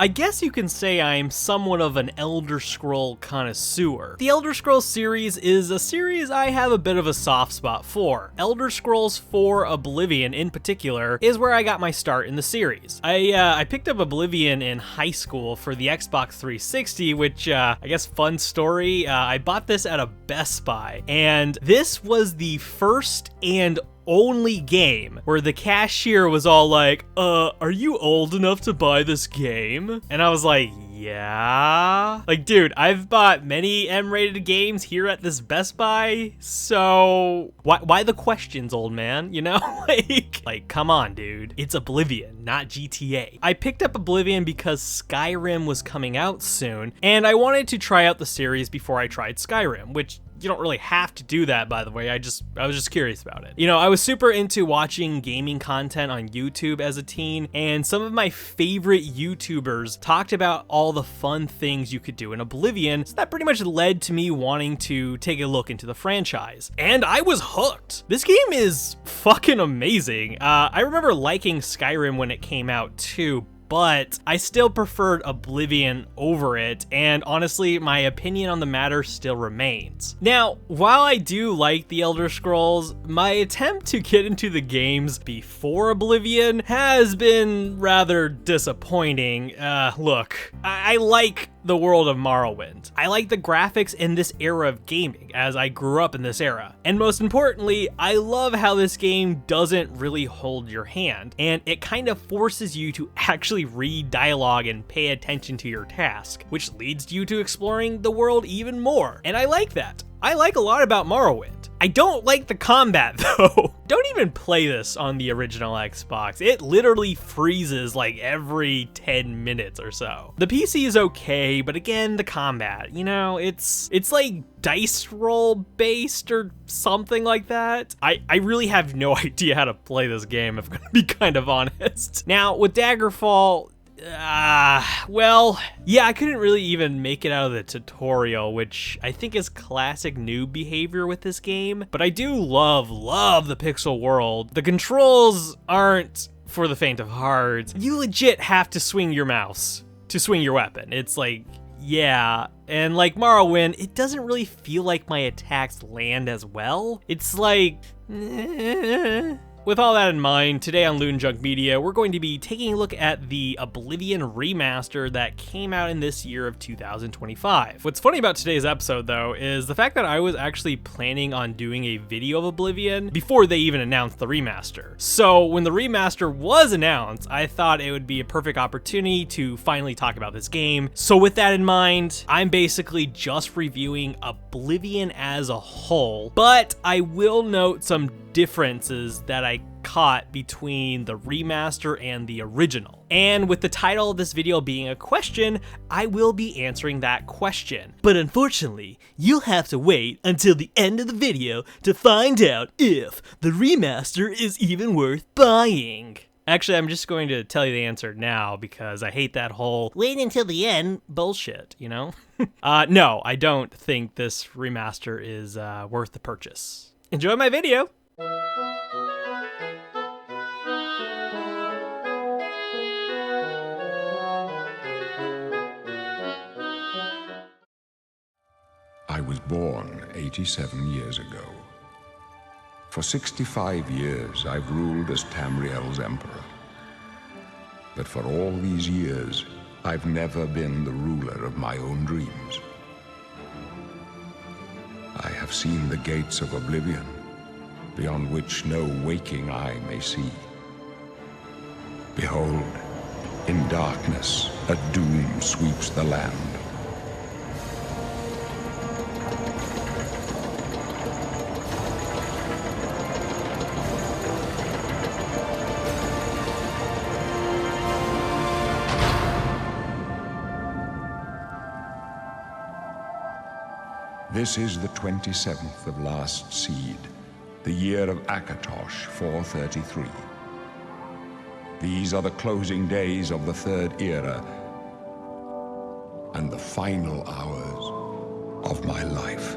I guess you can say I'm somewhat of an Elder Scroll connoisseur. The Elder Scrolls series is a series I have a bit of a soft spot for. Elder Scrolls 4 Oblivion in particular is where I got my start in the series. I picked up Oblivion in high school for the Xbox 360, which I guess fun story, I bought this at a Best Buy, and this was the first and only game where the cashier was all like, are you old enough to buy this game? And I was like, yeah. Like, dude, I've bought many M-rated games here at this Best Buy, so why the questions, old man, you know? like, come on, dude. It's Oblivion, not GTA. I picked up Oblivion because Skyrim was coming out soon, and I wanted to try out the series before I tried Skyrim, which you don't really have to do that, by the way. I was just curious about it. You know, I was super into watching gaming content on YouTube as a teen, and some of my favorite YouTubers talked about all the fun things you could do in Oblivion, so that pretty much led to me wanting to take a look into the franchise. And I was hooked. This game is fucking amazing. I remember liking Skyrim when it came out too, but I still preferred Oblivion over it, and honestly, my opinion on the matter still remains. Now, while I do like the Elder Scrolls, my attempt to get into the games before Oblivion has been rather disappointing. Look, I like the world of Morrowind. I like the graphics in this era of gaming, as I grew up in this era. And most importantly, I love how this game doesn't really hold your hand, and it kind of forces you to actually read dialogue and pay attention to your task, which leads you to exploring the world even more. And I like that. I like a lot about Morrowind. I don't like the combat though. Don't even play this on the original Xbox. It literally freezes like every 10 minutes or so. The PC is okay, but again, the combat, you know, it's like dice roll based or something like that. I really have no idea how to play this game, if I'm gonna be kind of honest. Now, with Daggerfall, well, yeah, I couldn't really even make it out of the tutorial, which I think is classic noob behavior with this game, but I do love the pixel world. The controls aren't for the faint of heart. You legit have to swing your mouse to swing your weapon. It's like, yeah, and like Morrowind, it doesn't really feel like my attacks land as well. It's like, With all that in mind, today on Loot and Junk Media, we're going to be taking a look at the Oblivion Remaster that came out in this year of 2025. What's funny about today's episode, though, is the fact that I was actually planning on doing a video of Oblivion before they even announced the remaster. So when the remaster was announced, I thought it would be a perfect opportunity to finally talk about this game. So with that in mind, I'm basically just reviewing Oblivion as a whole, but I will note some differences that I caught between the remaster and the original. And with the title of this video being a question, I will be answering that question. But unfortunately, you'll have to wait until the end of the video to find out if the remaster is even worth buying. Actually, I'm just going to tell you the answer now because I hate that whole wait until the end bullshit, you know? No, I don't think this remaster is worth the purchase. Enjoy my video! I was born 87 years ago. For 65 years, I've ruled as Tamriel's emperor. But for all these years, I've never been the ruler of my own dreams. I have seen the gates of Oblivion, beyond which no waking eye may see. Behold, in darkness, a doom sweeps the land. This is the 27th of last seed, the year of Akatosh 433. These are the closing days of the Third Era and the final hours of my life.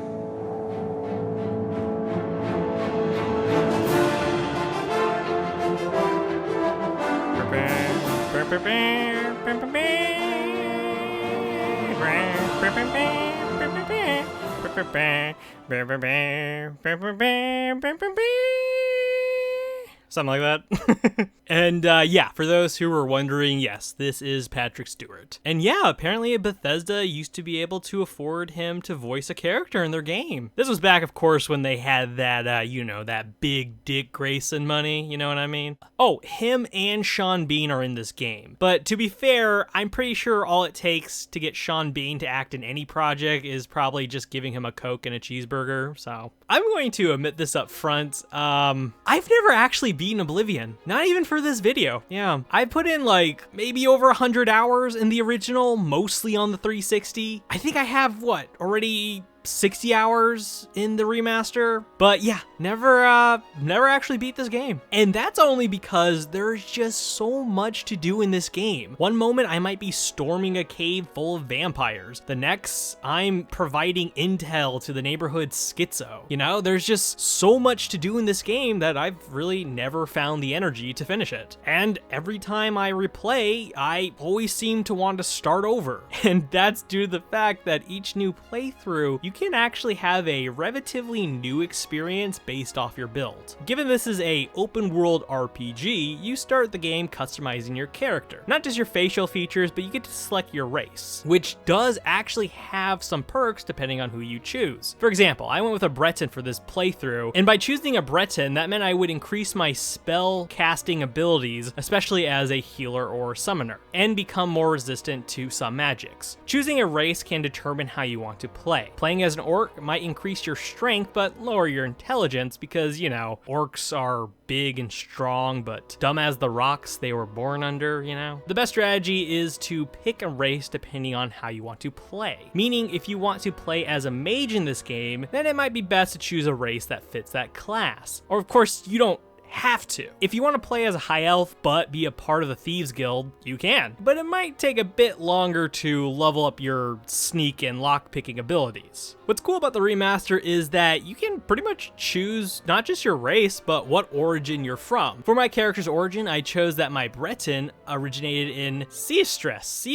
Something like that. And yeah, for those who were wondering, yes, this is Patrick Stewart. And yeah, apparently Bethesda used to be able to afford him to voice a character in their game. This was back, of course, when they had that, you know, that big Dick Grayson money, you know what I mean? Oh, him and Sean Bean are in this game. But to be fair, I'm pretty sure all it takes to get Sean Bean to act in any project is probably just giving him a Coke and a cheeseburger, so I'm going to admit this up front. I've never actually beaten Oblivion, not even for this video. Yeah, I put in like maybe over 100 hours in the original, mostly on the 360. I think I have, what, already 60 hours in the remaster, but yeah, never actually beat this game. And that's only because there's just so much to do in this game. One moment I might be storming a cave full of vampires. The next, I'm providing intel to the neighborhood schizo. You know, there's just so much to do in this game that I've really never found the energy to finish it. And every time I replay, I always seem to want to start over. And that's due to the fact that each new playthrough, you can actually have a relatively new experience based off your build. Given this is a open world RPG, you start the game customizing your character. Not just your facial features, but you get to select your race, which does actually have some perks depending on who you choose. For example, I went with a Breton for this playthrough, and by choosing a Breton, that meant I would increase my spell casting abilities, especially as a healer or summoner, and become more resistant to some magics. Choosing a race can determine how you want to play. Playing as an orc might increase your strength, but lower your intelligence because, you know, orcs are big and strong, but dumb as the rocks they were born under, you know? The best strategy is to pick a race depending on how you want to play. Meaning, if you want to play as a mage in this game, then it might be best to choose a race that fits that class. Or of course, you don't have to. If you want to play as a high elf but be a part of the Thieves Guild, you can. But it might take a bit longer to level up your sneak and lockpicking abilities. What's cool about the remaster is that you can pretty much choose not just your race, but what origin you're from. For my character's origin, I chose that my Breton originated in Seastress,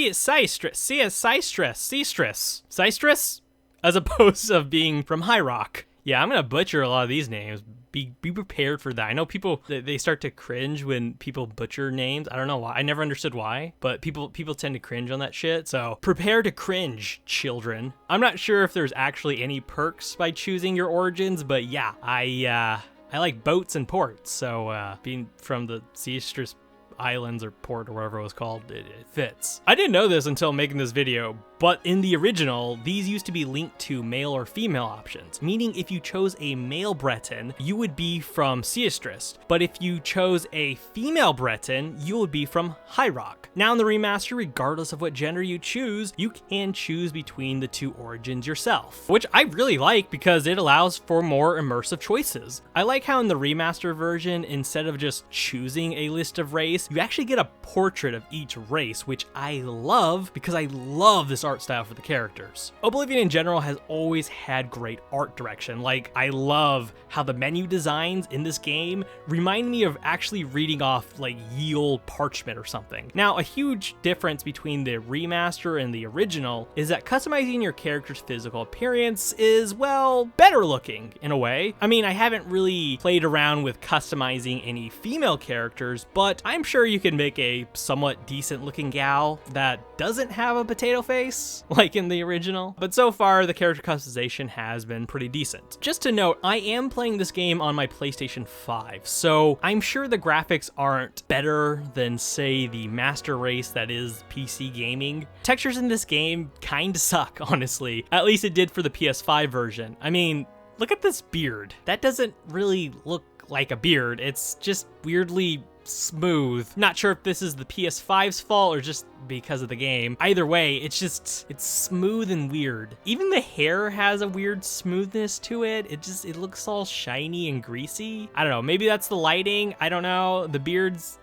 as opposed to being from High Rock. Yeah, I'm gonna butcher a lot of these names. Be prepared for that. I know people, they start to cringe when people butcher names. I don't know why. I never understood why, but people tend to cringe on that shit. So prepare to cringe, children. I'm not sure if there's actually any perks by choosing your origins, but yeah, I like boats and ports. So being from the Seastress Islands or port or whatever it was called, it fits. I didn't know this until making this video, but in the original, these used to be linked to male or female options, meaning if you chose a male Breton, you would be from Seastress, but if you chose a female Breton, you would be from High Rock. Now in the remaster, regardless of what gender you choose, you can choose between the two origins yourself, which I really like because it allows for more immersive choices. I like how in the remaster version, instead of just choosing a list of race, you actually get a portrait of each race, which I love because I love this art style for the characters. Oblivion in general has always had great art direction. Like, I love how the menu designs in this game remind me of actually reading off like ye olde parchment or something. Now, a huge difference between the remaster and the original is that customizing your character's physical appearance is, well, better looking in a way. I mean, I haven't really played around with customizing any female characters, but I'm sure you can make a somewhat decent looking gal that doesn't have a potato face like in the original. But so far, the character customization has been pretty decent. Just to note, I am playing this game on my PlayStation 5, so I'm sure the graphics aren't better than, say, the master race that is PC gaming. Textures in this game kinda suck, honestly. At least it did for the PS5 version. I mean, look at this beard. That doesn't really look like a beard. It's just weirdly smooth. Not sure if this is the PS5's fault or just because of the game. Either way, it's smooth and weird. Even the hair has a weird smoothness to it. It looks all shiny and greasy. I don't know, maybe that's the lighting. I don't know. The beards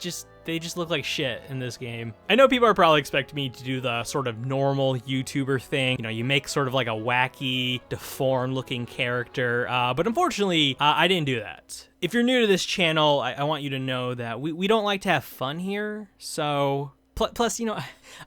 they just look like shit in this game. I know people are probably expecting me to do the sort of normal YouTuber thing. You know, you make sort of like a wacky, deformed looking character, but unfortunately, I didn't do that. If you're new to this channel, I want you to know that we don't like to have fun here, so... Plus, you know,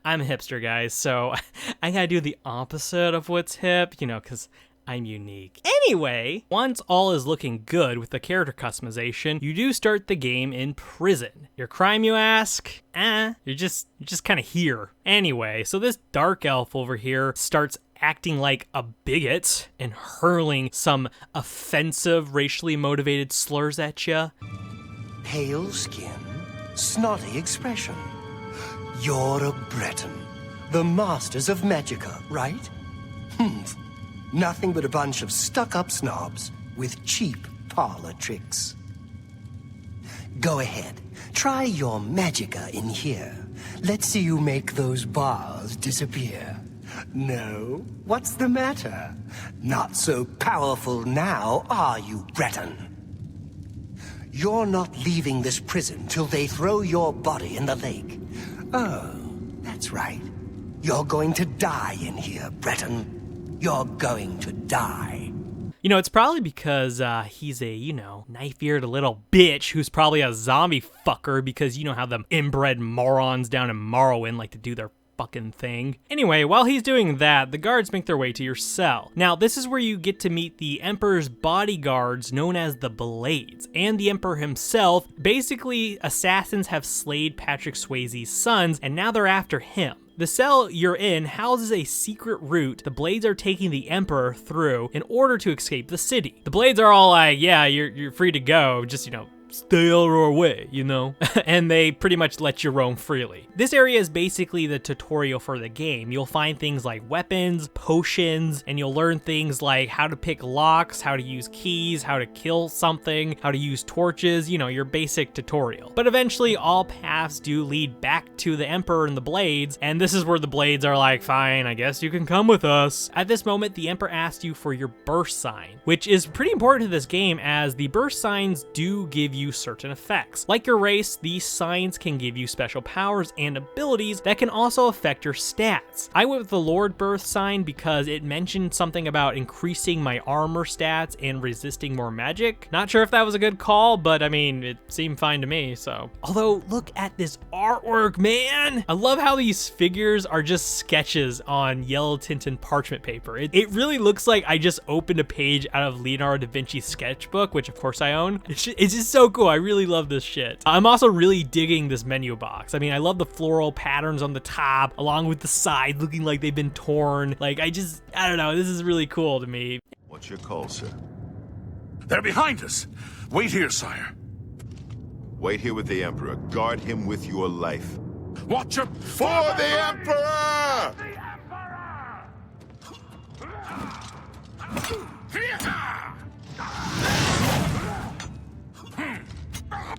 I'm a hipster, guys, so I gotta do the opposite of what's hip, you know, because I'm unique. Anyway, once all is looking good with the character customization, you do start the game in prison. Your crime, you ask? You're just kind of here. Anyway, so this dark elf over here starts acting like a bigot and hurling some offensive, racially motivated slurs at you. Pale skin, snotty expression. You're a Breton, the masters of Magicka, right? Nothing but a bunch of stuck-up snobs with cheap parlor tricks. Go ahead, try your Magicka in here. Let's see you make those bars disappear. No? What's the matter? Not so powerful now, are you, Breton? You're not leaving this prison till they throw your body in the lake. Oh, that's right. You're going to die in here, Breton. You're going to die. You know, it's probably because he's a, knife-eared little bitch who's probably a zombie fucker because you know how them inbred morons down in Morrowind like to do their fucking thing. Anyway, while he's doing that, the guards make their way to your cell. Now, this is where you get to meet the Emperor's bodyguards known as the Blades, and the Emperor himself. Basically, assassins have slayed Patrick Swayze's sons, and now they're after him. The cell you're in houses a secret route the Blades are taking the Emperor through in order to escape the city. The Blades are all like, yeah, you're free to go, just, stay out of our way, and they pretty much let you roam freely. This area is basically the tutorial for the game. You'll find things like weapons, potions, and you'll learn things like how to pick locks, how to use keys, how to kill something, how to use torches, your basic tutorial. But eventually all paths do lead back to the Emperor and the Blades, and this is where the Blades are like, fine, I guess you can come with us. At this moment, the Emperor asks you for your birth sign, which is pretty important to this game as the birth signs do give you certain effects. Like your race, these signs can give you special powers and abilities that can also affect your stats. I went with the Lord Birth sign because it mentioned something about increasing my armor stats and resisting more magic. Not sure if that was a good call, but I mean, it seemed fine to me, so. Although, look at this artwork, man! I love how these figures are just sketches on yellow tinted parchment paper. It really looks like I just opened a page out of Leonardo da Vinci's sketchbook, which of course I own. It's just so cool. I really love this shit. I'm also really digging this menu box. I mean, I love the floral patterns on the top, along with the sides looking like they've been torn. Like, I don't know, this is really cool to me. What's your call, sir? They're behind us. Wait here, sire. Wait here with the Emperor. Guard him with your life. Watch your... For the Emperor!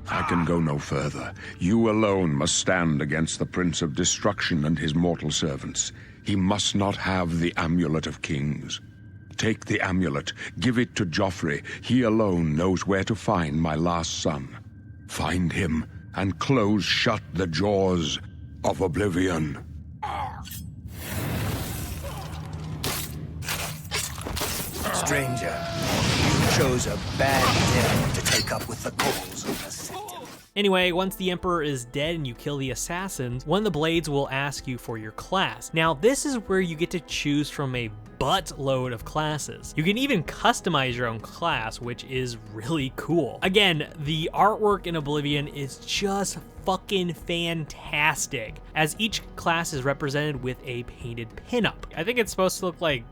I can go no further. You alone must stand against the Prince of Destruction and his mortal servants. He must not have the Amulet of Kings. Take the amulet, give it to Joffrey. He alone knows where to find my last son. Find him and close shut the jaws of Oblivion. Stranger, you chose a bad day to take up with the cause of the Septim. Anyway, once the Emperor is dead and you kill the assassins, one of the Blades will ask you for your class. Now, this is where you get to choose from a buttload of classes. You can even customize your own class, which is really cool. Again, the artwork in Oblivion is just fucking fantastic, as each class is represented with a painted pinup. I think it's supposed to look like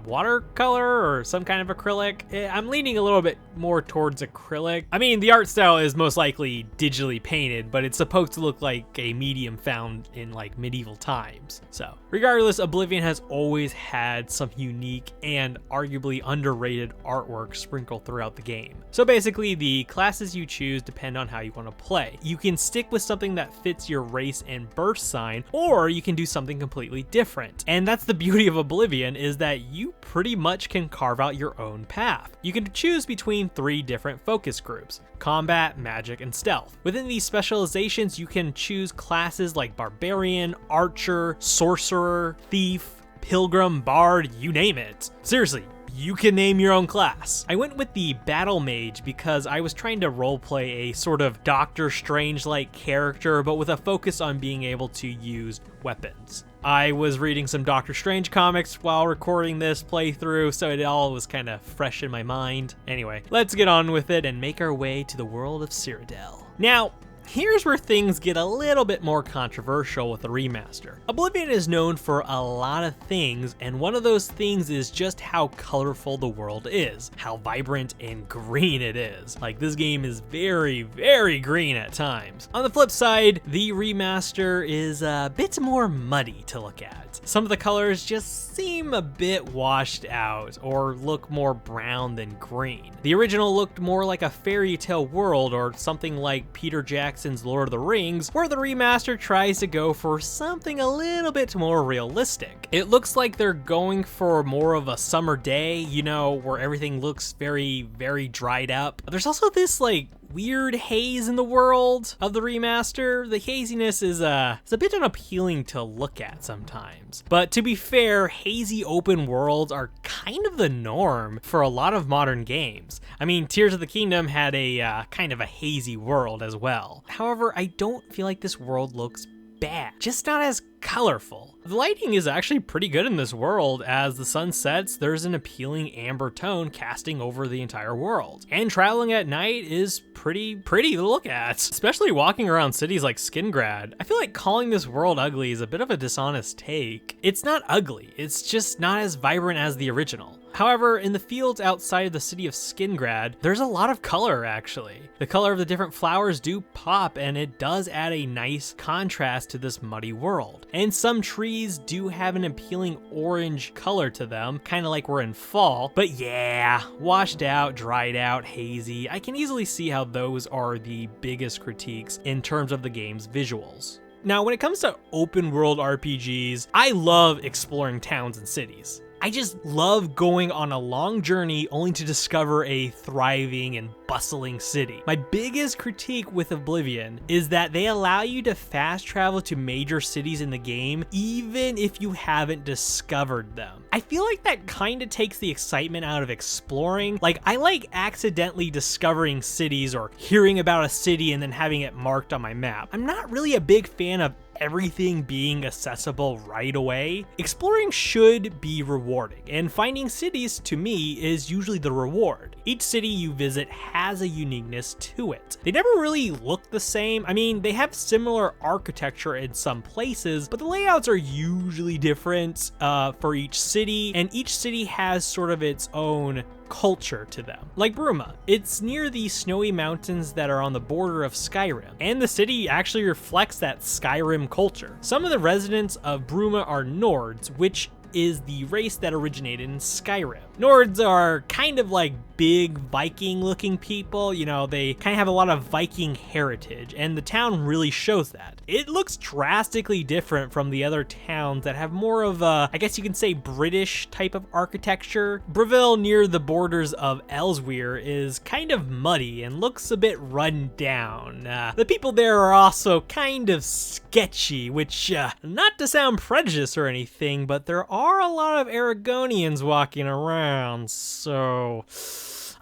watercolor or some kind of acrylic. I'm leaning a little bit more towards acrylic. I mean, the art style is most likely digitally painted, but it's supposed to look like a medium found in like medieval times. So regardless, Oblivion has always had some unique and arguably underrated artwork sprinkled throughout the game. So basically, the classes you choose depend on how you want to play. You can stick with something that fits your race and birth sign, or you can do something completely different. And that's the beauty of Oblivion, is that you pretty much can carve out your own path. You can choose between 3 different focus groups: combat, magic, and stealth. Within these specializations, you can choose classes like barbarian, archer, sorcerer, thief, pilgrim, bard, you name it. Seriously, You can name your own class. I went with the Battle Mage because I was trying to roleplay a sort of Doctor Strange-like character, but with a focus on being able to use weapons. I was reading some Doctor Strange comics while recording this playthrough, so it all was kind of fresh in my mind. Anyway, let's get on with it and make our way to the world of Cyrodiil. Now, here's where things get a little bit more controversial with the remaster. Oblivion is known for a lot of things, and one of those things is just how colorful the world is, how vibrant and green it is. Like, this game is very, very green at times. On the flip side, the remaster is a bit more muddy to look at. Some of the colors just seem a bit washed out or look more brown than green. The original looked more like a fairy tale world or something like Peter Jackson's Lord of the Rings, where the remaster tries to go for something a little bit more realistic. It looks like they're going for more of a summer day, you know, where everything looks very, very dried up. There's also this like weird haze in the world of the remaster. The haziness is it's a bit unappealing to look at sometimes. But to be fair, hazy open worlds are kind of the norm for a lot of modern games. I mean, Tears of the Kingdom had a kind of a hazy world as well. However, I don't feel like this world looks bad, just not as colorful. The lighting is actually pretty good in this world. As the sun sets, there's an appealing amber tone casting over the entire world. And traveling at night is pretty to look at, especially walking around cities like Skingrad. I feel like calling this world ugly is a bit of a dishonest take. It's not ugly, it's just not as vibrant as the original. However, in the fields outside of the city of Skingrad, there's a lot of color actually. The color of the different flowers do pop, and it does add a nice contrast to this muddy world. And some trees do have an appealing orange color to them, kind of like we're in fall. But yeah, washed out, dried out, hazy. I can easily see how those are the biggest critiques in terms of the game's visuals. Now, when it comes to open world RPGs, I love exploring towns and cities. I just love going on a long journey only to discover a thriving and bustling city. My biggest critique with Oblivion is that they allow you to fast travel to major cities in the game even if you haven't discovered them. I feel like that kind of takes the excitement out of exploring. Like, I like accidentally discovering cities or hearing about a city and then having it marked on my map. I'm not really a big fan of everything being accessible right away. Exploring should be rewarding, and finding cities to me is usually the reward. Each city you visit has a uniqueness to it. They never really look the same. I mean, they have similar architecture in some places, but the layouts are usually different for each city, and each city has sort of its own culture to them. Like Bruma, it's near the snowy mountains that are on the border of Skyrim, and the city actually reflects that Skyrim culture. Some of the residents of Bruma are Nords, which is the race that originated in Skyrim. Nords are kind of like big Viking looking people, you know, they kind of have a lot of Viking heritage, and the town really shows that. It looks drastically different from the other towns that have more of a, I guess you can say, British type of architecture. Bravil, near the borders of Ellesweir, is kind of muddy and looks a bit run down. The people there are also kind of sketchy, which, not to sound prejudiced or anything, but there are a lot of Aragonians walking around, so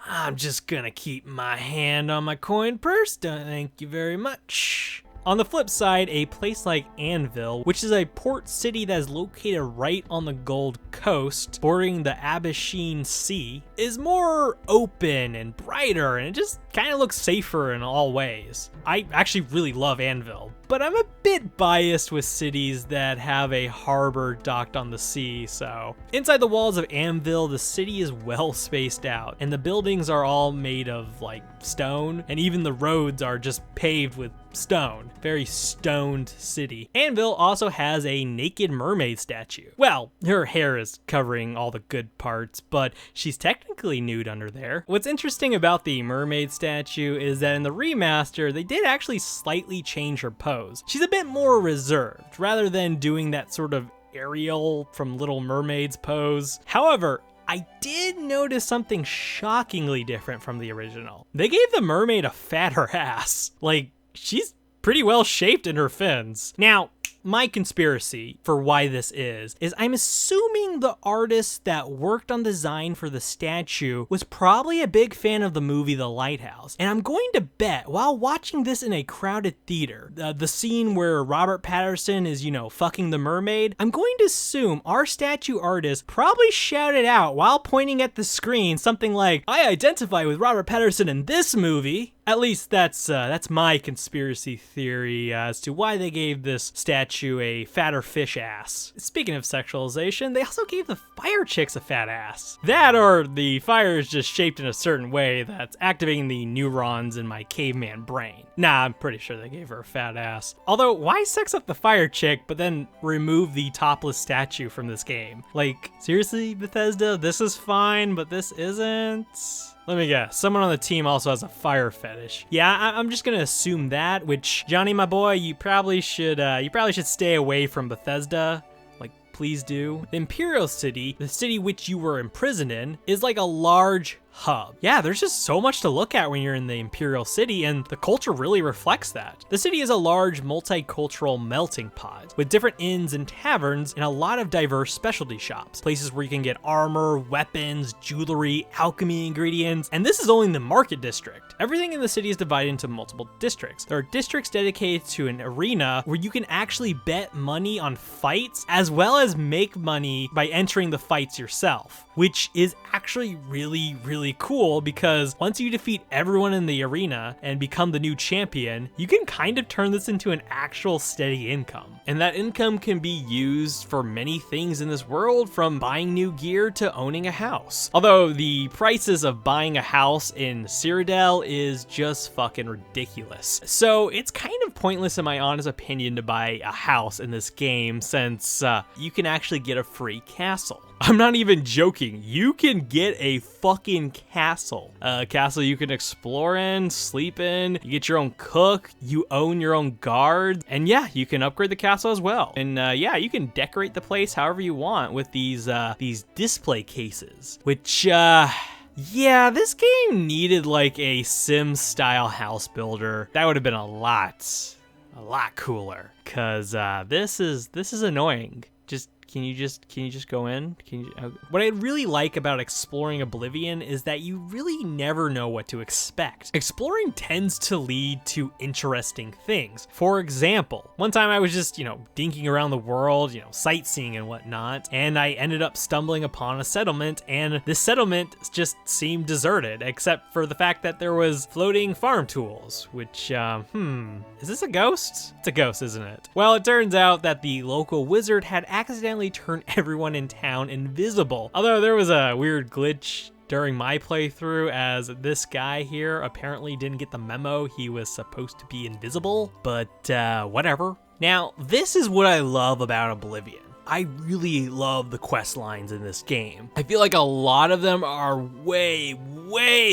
I'm just gonna keep my hand on my coin purse. Thank you very much. On the flip side, a place like Anvil, which is a port city that is located right on the Gold Coast, bordering the Abyssine Sea, is more open and brighter, and it just kind of looks safer in all ways. I actually really love Anvil, but I'm a bit biased with cities that have a harbor docked on the sea, so. Inside the walls of Anvil, the city is well spaced out, and the buildings are all made of like stone, and even the roads are just paved with stone. Very stoned city. Anvil also has a naked mermaid statue. Well, her hair is covering all the good parts, but she's technically nude under there. What's interesting about the mermaid statue is that in the remaster, they did actually slightly change her pose. She's a bit more reserved, rather than doing that sort of Ariel from Little Mermaid's pose. However, I did notice something shockingly different from the original. They gave the mermaid a fatter ass. Like, she's pretty well shaped in her fins. Now, my conspiracy for why this is I'm assuming the artist that worked on design for the statue was probably a big fan of the movie The Lighthouse. And I'm going to bet, while watching this in a crowded theater, the scene where Robert Pattinson is, you know, fucking the mermaid, I'm going to assume our statue artist probably shouted out while pointing at the screen something like, "I identify with Robert Pattinson in this movie." At least that's my conspiracy theory as to why they gave this statue a fatter fish ass. Speaking of sexualization, they also gave the fire chicks a fat ass. That, or the fire is just shaped in a certain way that's activating the neurons in my caveman brain. Nah, I'm pretty sure they gave her a fat ass. Although, why sex up the fire chick but then remove the topless statue from this game? Like, seriously, Bethesda? This is fine, but this isn't? Let me guess, someone on the team also has a fire fetish. Yeah, I'm just gonna assume that, which, Johnny, my boy, you probably should stay away from Bethesda. Like, please do. The Imperial City, the city which you were imprisoned in, is like a large hub. Yeah, there's just so much to look at when you're in the Imperial City, and the culture really reflects that. The city is a large multicultural melting pot with different inns and taverns and a lot of diverse specialty shops, places where you can get armor, weapons, jewelry, alchemy ingredients, and this is only the market district. Everything in the city is divided into multiple districts. There are districts dedicated to an arena where you can actually bet money on fights as well as make money by entering the fights yourself, which is actually really cool because once you defeat everyone in the arena and become the new champion, you can kind of turn this into an actual steady income. And that income can be used for many things in this world, from buying new gear to owning a house. Although the prices of buying a house in Cyrodiil is just fucking ridiculous. So it's kind of pointless in my honest opinion to buy a house in this game since you can actually get a free castle. I'm not even joking. You can get a fucking castle. A castle you can explore in, sleep in, you get your own cook, you own your own guards, and yeah, you can upgrade the castle as well. And yeah, you can decorate the place however you want with these display cases, which yeah, this game needed like a Sims style house builder. That would have been a lot cooler, cause this is annoying. Can you just go in? What I really like about exploring Oblivion is that you really never know what to expect. Exploring tends to lead to interesting things. For example, one time I was just, dinking around the world, sightseeing and whatnot, and I ended up stumbling upon a settlement, and this settlement just seemed deserted, except for the fact that there was floating farm tools, which, is this a ghost? It's a ghost, isn't it? Well, it turns out that the local wizard had accidentally turned everyone in town invisible. Although there was a weird glitch during my playthrough, as this guy here apparently didn't get the memo he was supposed to be invisible, but whatever. Now, this is what I love about Oblivion. I really love the quest lines in this game. I feel like a lot of them are way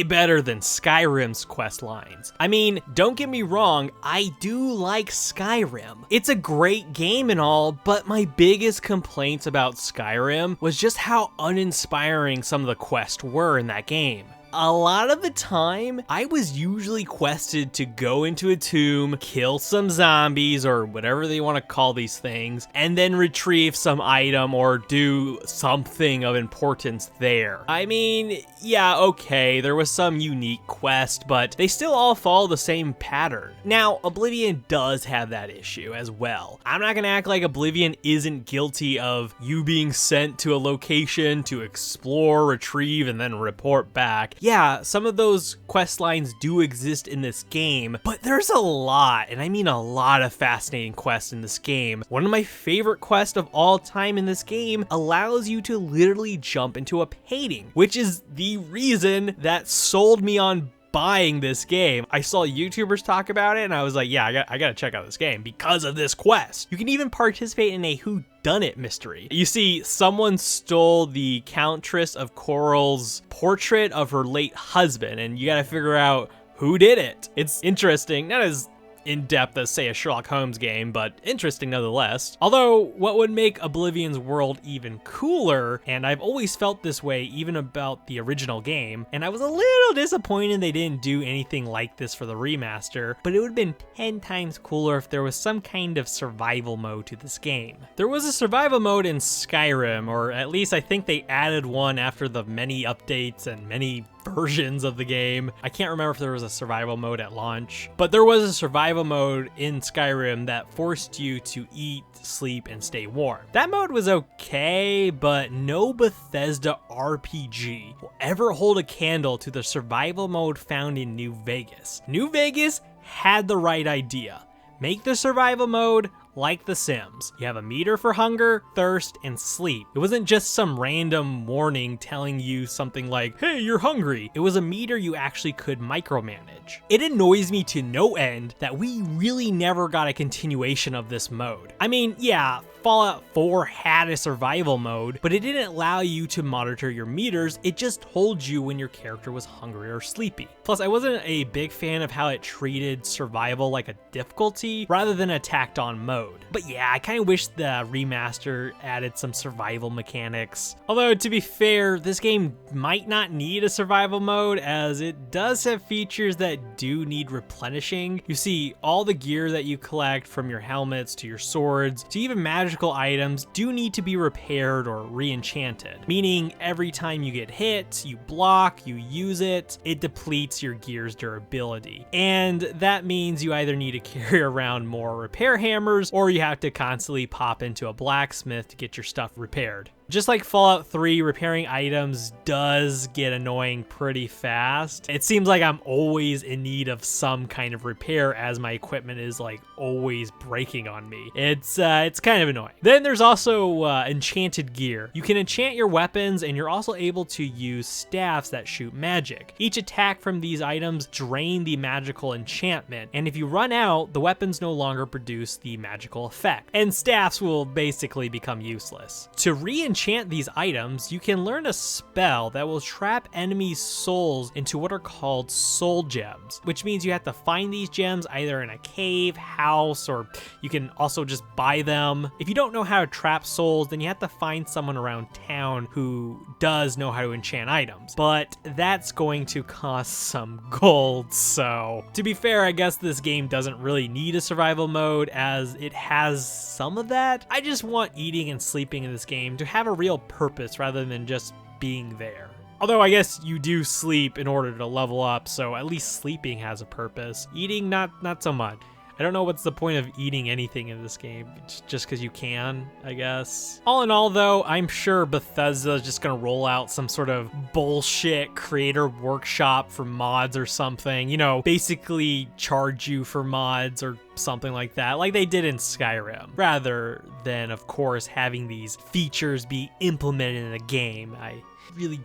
better than Skyrim's quest lines. I mean, don't get me wrong, I do like Skyrim. It's a great game and all, but my biggest complaints about Skyrim was just how uninspiring some of the quests were in that game. A lot of the time, I was usually quested to go into a tomb, kill some zombies or whatever they want to call these things, and then retrieve some item or do something of importance there. I mean, yeah, okay, there was some unique quest, but they still all follow the same pattern. Now, Oblivion does have that issue as well. I'm not gonna act like Oblivion isn't guilty of you being sent to a location to explore, retrieve, and then report back. Yeah, some of those quest lines do exist in this game, but there's a lot, and I mean a lot of fascinating quests in this game. One of my favorite quests of all time in this game allows you to literally jump into a painting, which is the reason that sold me on buying this game. I saw YouTubers talk about it and I was like, yeah, I gotta check out this game because of this quest. You can even participate in a whodunit mystery. You see, someone stole the Countess of Coral's portrait of her late husband, and you gotta figure out who did it. It's interesting, not as in-depth as, say, a Sherlock Holmes game, but interesting nonetheless. Although, what would make Oblivion's world even cooler, and I've always felt this way even about the original game, and I was a little disappointed they didn't do anything like this for the remaster, but it would have been 10 times cooler if there was some kind of survival mode to this game. There was a survival mode in Skyrim, or at least I think they added one after the many updates and many versions of the game. I can't remember if there was a survival mode at launch, but there was a survival mode in Skyrim that forced you to eat, sleep, and stay warm. That mode was okay, but no Bethesda RPG will ever hold a candle to the survival mode found in New Vegas. New Vegas had the right idea. Make the survival mode like The Sims. You have a meter for hunger, thirst, and sleep. It wasn't just some random warning telling you something like, hey, you're hungry. It was a meter you actually could micromanage. It annoys me to no end that we really never got a continuation of this mode. I mean, yeah, Fallout 4 had a survival mode, but it didn't allow you to monitor your meters, it just told you when your character was hungry or sleepy. Plus, I wasn't a big fan of how it treated survival like a difficulty rather than a tacked on mode. But yeah, I kind of wish the remaster added some survival mechanics. Although, to be fair, this game might not need a survival mode, as it does have features that do need replenishing. You see, all the gear that you collect, from your helmets to your swords to even magical items, do need to be repaired or re-enchanted, meaning every time you get hit, you block, you use it, it depletes your gear's durability. And that means you either need to carry around more repair hammers, or you have to constantly pop into a blacksmith to get your stuff repaired. Just like Fallout 3, repairing items does get annoying pretty fast. It seems like I'm always in need of some kind of repair, as my equipment is like always breaking on me. It's kind of annoying. Then there's also enchanted gear. You can enchant your weapons, and you're also able to use staffs that shoot magic. Each attack from these items drain the magical enchantment, and if you run out, the weapons no longer produce the magical effect, and staffs will basically become useless. To re-enchant these items, you can learn a spell that will trap enemies' souls into what are called soul gems, which means you have to find these gems either in a cave, house, or you can also just buy them. If you don't know how to trap souls, then you have to find someone around town who does know how to enchant items, but that's going to cost some gold. So to be fair, I guess this game doesn't really need a survival mode, as it has some of that. I just want eating and sleeping in this game to have a real purpose rather than just being there. Although I guess you do sleep in order to level up, so at least sleeping has a purpose. Eating, not so much. I don't know what's the point of eating anything in this game, just because you can, I guess. All in all though, I'm sure Bethesda is just gonna roll out some sort of bullshit creator workshop for mods or something, you know, basically charge you for mods or something like that, like they did in Skyrim, rather than, of course, having these features be implemented in a game. I really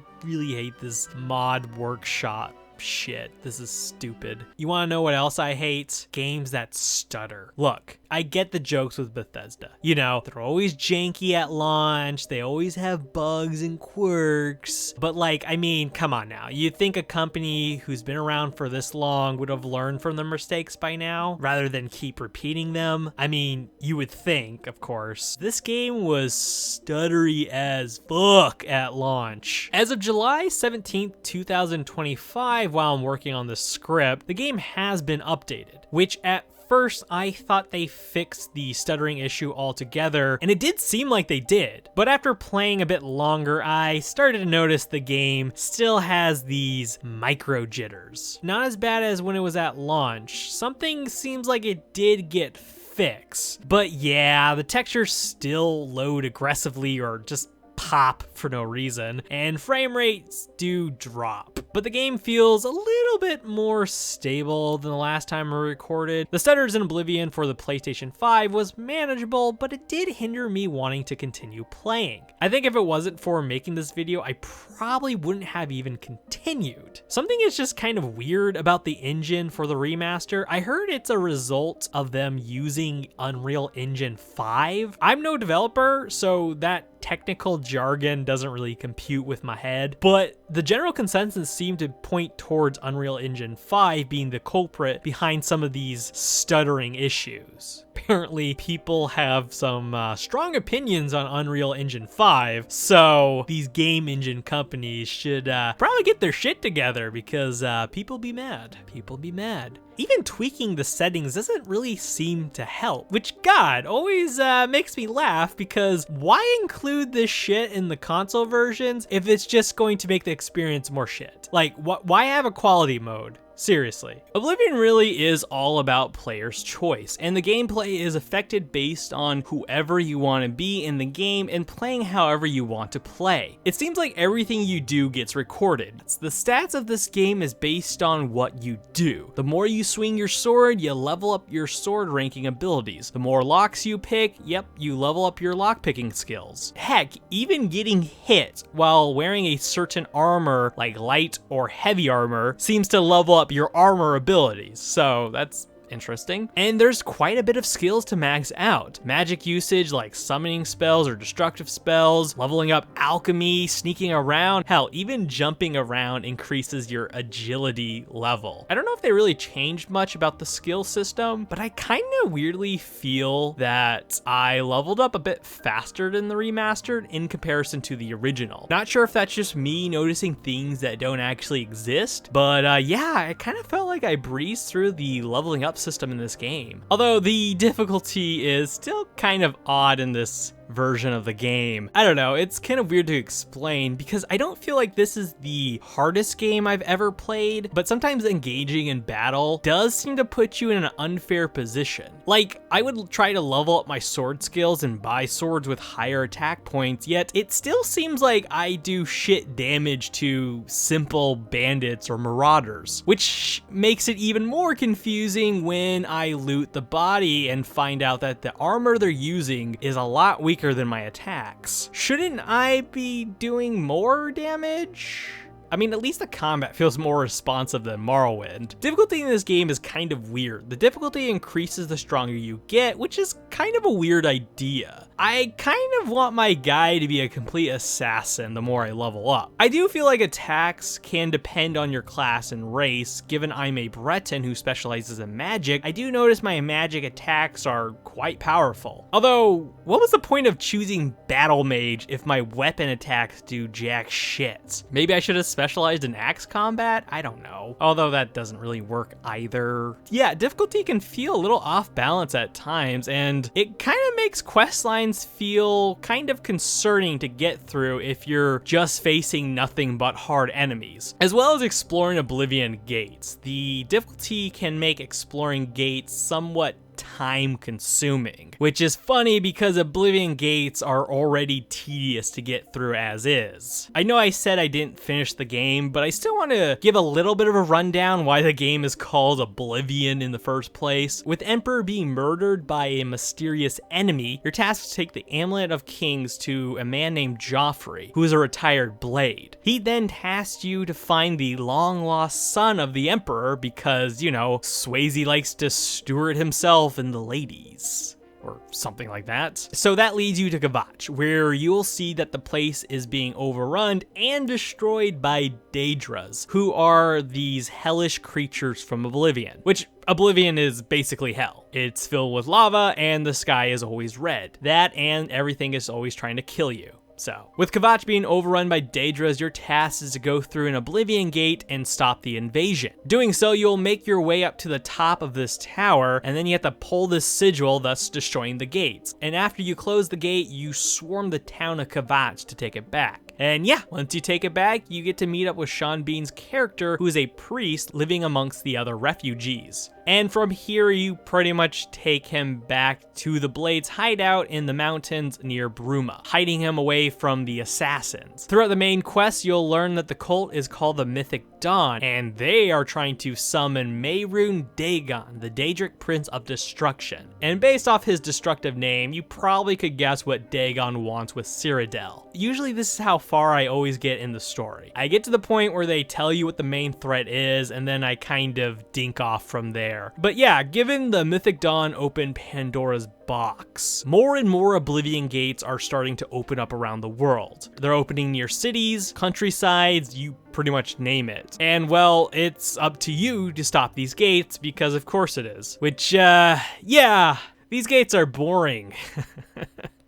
hate this mod workshop shit. This is stupid. You want to know what else I hate? Games that stutter. Look, I get the jokes with Bethesda. You know, they're always janky at launch, they always have bugs and quirks, but like, I mean, come on now. You'd think a company who's been around for this long would have learned from their mistakes by now, rather than keep repeating them. I mean, you would think, of course. This game was stuttery as fuck at launch. As of July 17th, 2025, while I'm working on this script, the game has been updated, which at first I thought they fixed the stuttering issue altogether, and it did seem like they did. But after playing a bit longer, I started to notice the game still has these micro jitters. Not as bad as when it was at launch. Something seems like it did get fixed. But yeah, the textures still load aggressively or just pop for no reason, and frame rates do drop. But the game feels a little bit more stable than the last time I recorded. The stutters in Oblivion for the PlayStation 5 was manageable, but it did hinder me wanting to continue playing. I think if it wasn't for making this video, I probably wouldn't have even continued. Something is just kind of weird about the engine for the remaster. I heard it's a result of them using Unreal Engine 5. I'm no developer, so that technical jargon doesn't really compute with my head, but the general consensus seemed to point towards Unreal Engine 5 being the culprit behind some of these stuttering issues. Apparently, people have some strong opinions on Unreal Engine 5, so these game engine companies should probably get their shit together because people be mad. People be mad. Even tweaking the settings doesn't really seem to help, which, God, always makes me laugh because why include this shit in the console versions if it's just going to make the experience more shit? Like, why have a quality mode? Seriously. Oblivion really is all about player's choice, and the gameplay is affected based on whoever you want to be in the game and playing however you want to play. It seems like everything you do gets recorded. The stats of this game is based on what you do. The more you swing your sword, you level up your sword ranking abilities. The more locks you pick, yep, you level up your lock picking skills. Heck, even getting hit while wearing a certain armor, like light or heavy armor, seems to level up your armor abilities, so that's interesting. And there's quite a bit of skills to max out. Magic usage like summoning spells or destructive spells, leveling up alchemy, sneaking around, hell, even jumping around increases your agility level. I don't know if they really changed much about the skill system, but I kind of weirdly feel that I leveled up a bit faster than the remastered in comparison to the original. Not sure if that's just me noticing things that don't actually exist, but yeah, I kind of felt like I breezed through the leveling up system in this game. Although the difficulty is still kind of odd in this version of the game. I don't know, it's kind of weird to explain because I don't feel like this is the hardest game I've ever played, but sometimes engaging in battle does seem to put you in an unfair position. Like, I would try to level up my sword skills and buy swords with higher attack points, yet it still seems like I do shit damage to simple bandits or marauders, which makes it even more confusing when I loot the body and find out that the armor they're using is a lot weaker than my attacks. Shouldn't I be doing more damage? I mean, at least the combat feels more responsive than Morrowind. Difficulty in this game is kind of weird. The difficulty increases the stronger you get, which is kind of a weird idea. I kind of want my guy to be a complete assassin the more I level up. I do feel like attacks can depend on your class and race. Given I'm a Breton who specializes in magic, I do notice my magic attacks are quite powerful. Although, what was the point of choosing Battle Mage if my weapon attacks do jack shit? Maybe I should have specialized in axe combat? I don't know. Although that doesn't really work either. Yeah, difficulty can feel a little off balance at times, and it kind of makes quest lines feel kind of concerning to get through if you're just facing nothing but hard enemies. As well as exploring Oblivion gates. The difficulty can make exploring gates somewhat time consuming, which is funny because Oblivion gates are already tedious to get through as is. I know I said I didn't finish the game, but I still want to give a little bit of a rundown why the game is called Oblivion in the first place. With Emperor being murdered by a mysterious enemy, you're tasked to take the Amulet of Kings to a man named Joffrey, who is a retired blade. He then tasked you to find the long lost son of the Emperor because, you know, Swayze likes to steward himself and the ladies, or something like that. So that leads you to Kvatch, where you'll see that the place is being overrun and destroyed by Daedras, who are these hellish creatures from Oblivion, which Oblivion is basically hell. It's filled with lava and the sky is always red. That and everything is always trying to kill you. So, with Kvatch being overrun by Daedras, your task is to go through an Oblivion gate and stop the invasion. Doing so, you'll make your way up to the top of this tower, and then you have to pull this sigil, thus destroying the gates. And after you close the gate, you swarm the town of Kvatch to take it back. And yeah, once you take it back, you get to meet up with Sean Bean's character, who is a priest living amongst the other refugees. And from here, you pretty much take him back to the Blade's hideout in the mountains near Bruma, hiding him away from the assassins. Throughout the main quest, you'll learn that the cult is called the Mythic Dawn, and they are trying to summon Mehrunes Dagon, the Daedric Prince of Destruction. And based off his destructive name, you probably could guess what Dagon wants with Cyrodiil. Usually this is how far I always get in the story. I get to the point where they tell you what the main threat is, and then I kind of dink off from there there. But yeah, given the Mythic Dawn opened Pandora's box, more and more Oblivion gates are starting to open up around the world. They're opening near cities, countrysides, you pretty much name it. And well, it's up to you to stop these gates, because of course it is. Which, yeah, these gates are boring.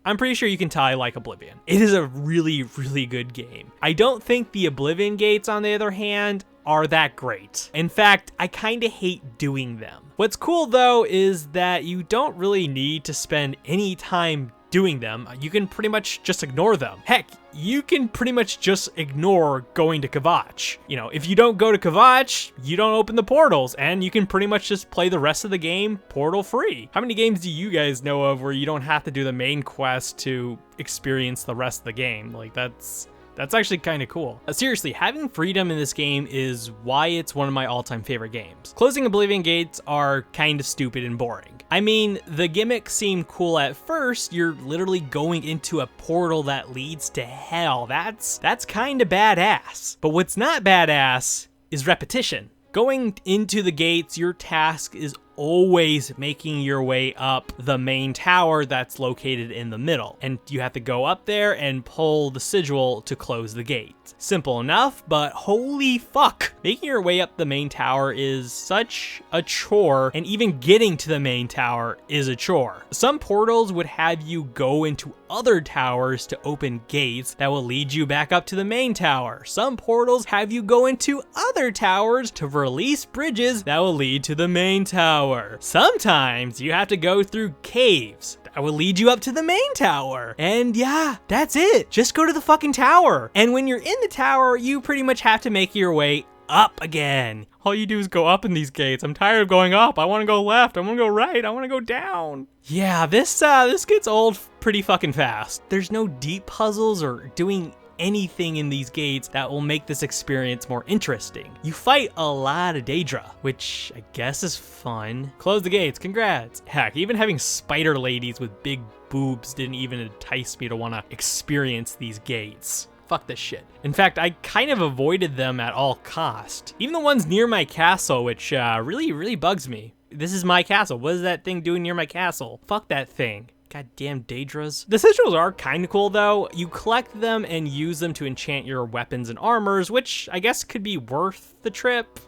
I'm pretty sure you can tell I like Oblivion. It is a really, really good game. I don't think the Oblivion gates, on the other hand, are that great. In fact, I kinda hate doing them. What's cool though is that you don't really need to spend any time doing them. You can pretty much just ignore them. Heck, you can pretty much just ignore going to Kvatch. You know, if you don't go to Kvatch, you don't open the portals, and you can pretty much just play the rest of the game portal free. How many games do you guys know of where you don't have to do the main quest to experience the rest of the game? Like, that's actually kind of cool. Seriously, having freedom in this game is why it's one of my all-time favorite games. Closing Oblivion gates are kind of stupid and boring. I mean, the gimmick seemed cool at first. You're literally going into a portal that leads to hell. That's kind of badass. But what's not badass is repetition. Going into the gates, your task is always making your way up the main tower that's located in the middle. And you have to go up there and pull the sigil to close the gate. Simple enough, but holy fuck. Making your way up the main tower is such a chore, and even getting to the main tower is a chore. Some portals would have you go into other towers to open gates that will lead you back up to the main tower. Some portals have you go into other towers to release bridges that will lead to the main tower. Sometimes you have to go through caves that will lead you up to the main tower. And yeah, that's it. Just go to the fucking tower. And when you're in the tower, you pretty much have to make your way up again. All you do is go up in these gates. I'm tired of going up. I want to go left. I want to go right. I want to go down. Yeah, this gets old pretty fucking fast. There's no deep puzzles or doing anything in these gates that will make this experience more interesting. You fight a lot of Daedra, which I guess is fun. Close the gates, congrats. Heck, even having spider ladies with big boobs didn't even entice me to want to experience these gates. Fuck this shit. In fact, I kind of avoided them at all cost. Even the ones near my castle, which really bugs me. This is my castle. What is that thing doing near my castle? Fuck that thing. Goddamn Daedras. The sigils are kind of cool though. You collect them and use them to enchant your weapons and armors, which I guess could be worth the trip.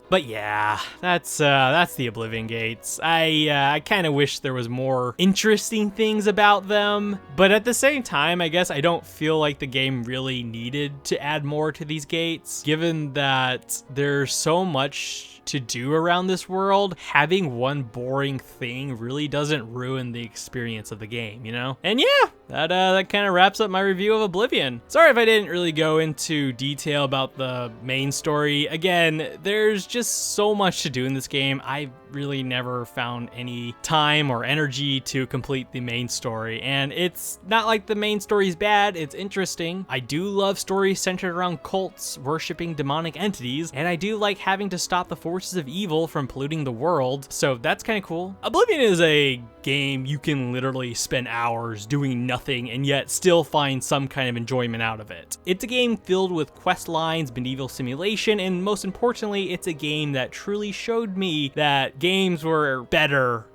But yeah, that's the Oblivion gates. I kind of wish there was more interesting things about them, but at the same time, I guess I don't feel like the game really needed to add more to these gates, given that there's so much to do around this world. Having one boring thing really doesn't ruin the experience of the game, you know? And yeah, that kind of wraps up my review of Oblivion. Sorry if I didn't really go into detail about the main story. Again, there's just so much to do in this game. I really never found any time or energy to complete the main story, and it's not like the main story is bad. It's interesting. I do love stories centered around cults worshipping demonic entities, and I do like having to stop the forces of evil from polluting the world, so that's kind of cool. Oblivion is a game you can literally spend hours doing nothing and yet still find some kind of enjoyment out of it. It's a game filled with quest lines, medieval simulation, and most importantly, it's a game that truly showed me that games were better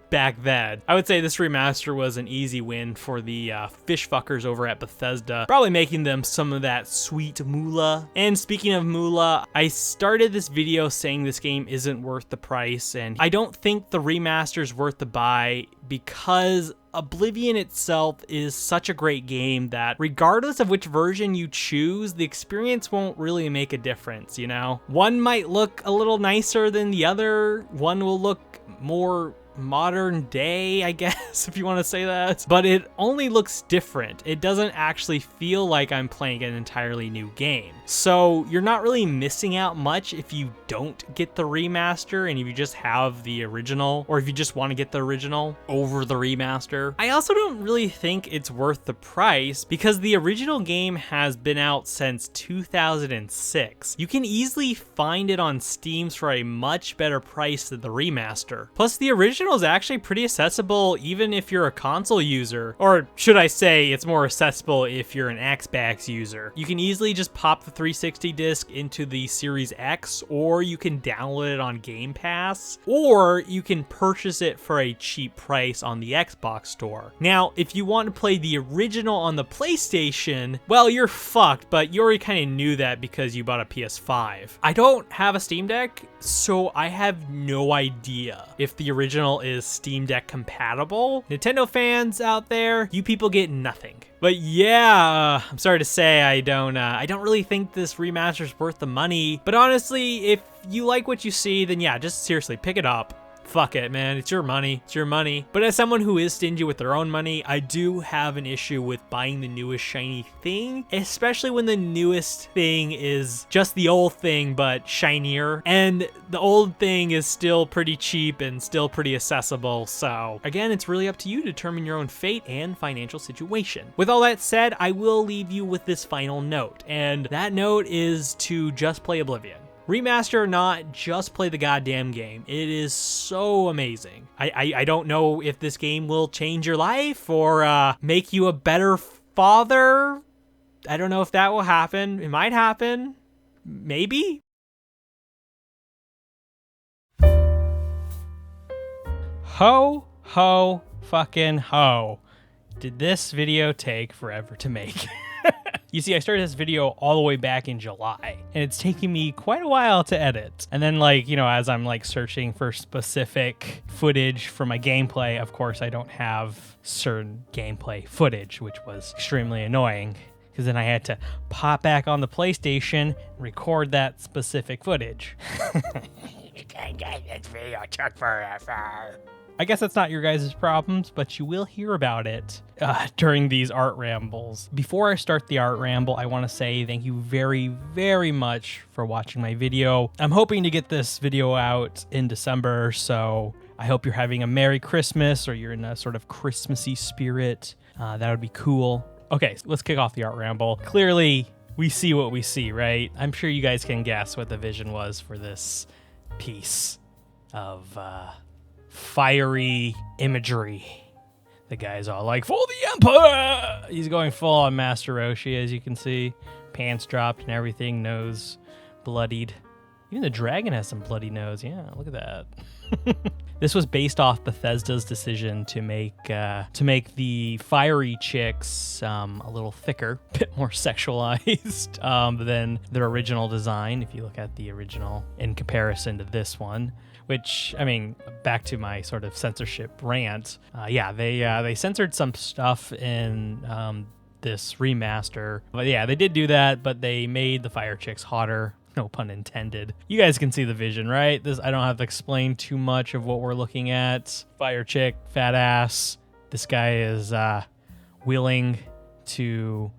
back then. I would say this remaster was an easy win for the fish fuckers over at Bethesda, probably making them some of that sweet moolah. And speaking of moolah, I started this video saying this game isn't worth the price, and I don't think the remaster is worth the buy because Oblivion itself is such a great game that regardless of which version you choose, the experience won't really make a difference, you know? One might look a little nicer than the other, one will look more modern day, I guess, if you want to say that, but it only looks different. It doesn't actually feel like I'm playing an entirely new game. So you're not really missing out much if you don't get the remaster and if you just have the original, or if you just want to get the original over the remaster. I also don't really think it's worth the price because the original game has been out since 2006. You can easily find it on Steam for a much better price than the remaster. Plus, the original is actually pretty accessible even if you're a console user, or should I say it's more accessible if you're an Xbox user. You can easily just pop the 360 disc into the Series X, or you can download it on Game Pass, or you can purchase it for a cheap price on the Xbox store. Now, if you want to play the original on the PlayStation, well, you're fucked, but you already kind of knew that because you bought a PS5. I don't have a Steam Deck, so I have no idea if the original is Steam Deck compatible. Nintendo fans out there, you people get nothing. But yeah, I'm sorry to say I don't really think this remaster is worth the money. But honestly, if you like what you see, then yeah, just seriously pick it up. Fuck it, man. It's your money. It's your money. But as someone who is stingy with their own money, I do have an issue with buying the newest shiny thing, especially when the newest thing is just the old thing, but shinier. And the old thing is still pretty cheap and still pretty accessible. So again, it's really up to you to determine your own fate and financial situation. With all that said, I will leave you with this final note. And that note is to just play Oblivion. Remaster or not, just play the goddamn game. It is so amazing. I don't know if this game will change your life or make you a better father. I don't know if that will happen. It might happen. Maybe. Ho, ho, fucking ho. Did this video take forever to make? You see, I started this video all the way back in July, and it's taking me quite a while to edit. And then, like, you know, as I'm like searching for specific footage for my gameplay, of course, I don't have certain gameplay footage, which was extremely annoying, because then I had to pop back on the PlayStation and record that specific footage. You can't get this video took forever. I guess that's not your guys' problems, but you will hear about it during these art rambles. Before I start the art ramble, I want to say thank you very, very much for watching my video. I'm hoping to get this video out in December, so I hope you're having a Merry Christmas or you're in a sort of Christmassy spirit. That would be cool. Okay, so let's kick off the art ramble. Clearly, we see what we see, right? I'm sure you guys can guess what the vision was for this piece of fiery imagery. The guy's all like, for the Emperor! He's going full on Master Roshi, as you can see. Pants dropped and everything, nose bloodied. Even the dragon has some bloody nose. Yeah, look at that. This was based off Bethesda's decision to make the fiery chicks a little thicker, a bit more sexualized than their original design, if you look at the original in comparison to this one. Which, I mean, back to my sort of censorship rant. Yeah, they censored some stuff in this remaster. But yeah, they did do that, but they made the fire chicks hotter. No pun intended. You guys can see the vision, right? I don't have to explain too much of what we're looking at. Fire chick, fat ass. This guy is willing to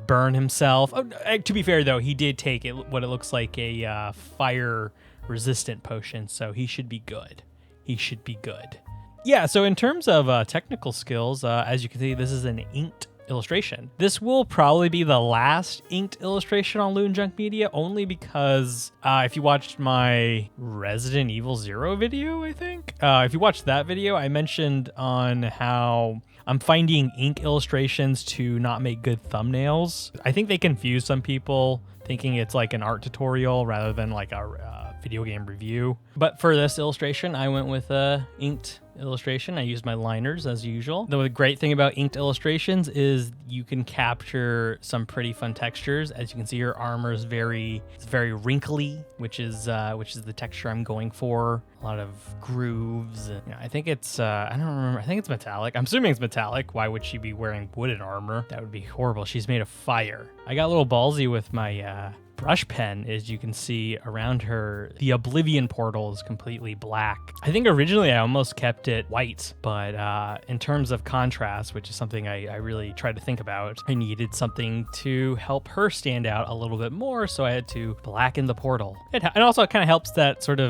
burn himself. Oh, to be fair, though, he did take what it looks like a fire resistant potion, so he should be good. He should be good. Yeah, so in terms of technical skills, as you can see, this is an inked illustration. This will probably be the last inked illustration on Loon Junk Media, only because if you watched my Resident Evil 0 video, I think, if you watched that video, I mentioned on how I'm finding ink illustrations to not make good thumbnails. I think they confuse some people, thinking it's like an art tutorial rather than like a video game review. But for this illustration, I went with a inked illustration. I used my liners as usual. The great thing about inked illustrations is you can capture some pretty fun textures. As you can see, your armor is very wrinkly, which is the texture I'm going for. A lot of grooves. You know, I think it's I don't remember. I think it's metallic. I'm assuming it's metallic. Why would she be wearing wooden armor? That would be horrible. She's made of fire. I got a little ballsy with my brush pen. As you can see around her, the Oblivion portal is completely black. I think originally I almost kept it white, but in terms of contrast, which is something I really tried to think about, I needed something to help her stand out a little bit more, so I had to blacken the portal. It also kind of helps that sort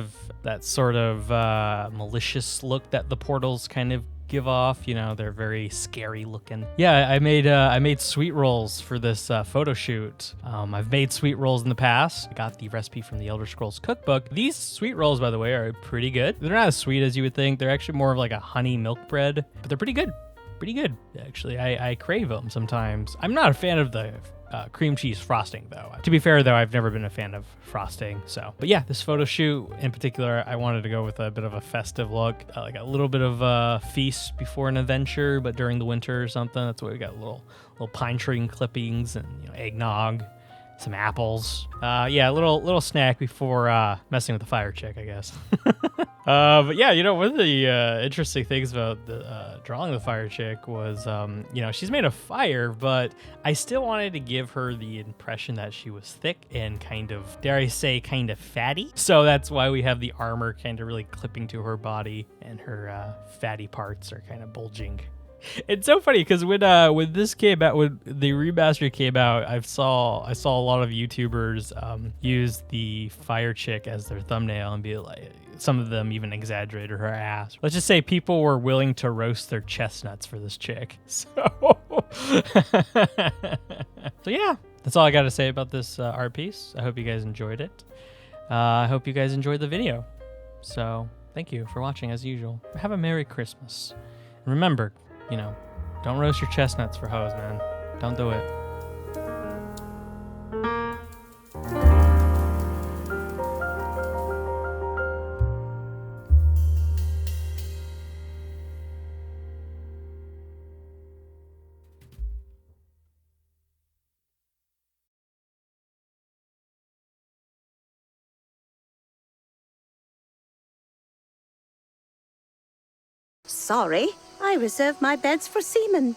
of malicious look that the portals kind of give off. You know, they're very scary looking. Yeah, I made sweet rolls for this photo shoot. I've made sweet rolls in the past. I got the recipe from the Elder Scrolls cookbook. These sweet rolls, by the way, are pretty good. They're not as sweet as you would think. They're actually more of like a honey milk bread, but they're pretty good. Pretty good, actually. I crave them sometimes. I'm not a fan of the cream cheese frosting, though. To be fair, though, I've never been a fan of frosting. So, but yeah, this photo shoot in particular, I wanted to go with a bit of a festive look, like a little bit of a feast before an adventure, but during the winter or something. That's why we got little pine tree clippings and eggnog, some apples. Yeah, a little snack before messing with the fire chick, I guess. But yeah, one of the interesting things about the drawing the fire chick was, she's made of fire, but I still wanted to give her the impression that she was thick and kind of, dare I say, kind of fatty. So that's why we have the armor kind of really clipping to her body, and her fatty parts are kind of bulging. It's so funny because when this came out, when the remaster came out, I saw a lot of YouTubers use the fire chick as their thumbnail and be like, some of them even exaggerated her ass. Let's just say people were willing to roast their chestnuts for this chick. So, so yeah, that's all I got to say about this art piece. I hope you guys enjoyed it. I hope you guys enjoyed the video. So thank you for watching as usual. Have a Merry Christmas. And remember, don't roast your chestnuts for hoes, man. Don't do it. Sorry, I reserved my beds for seamen.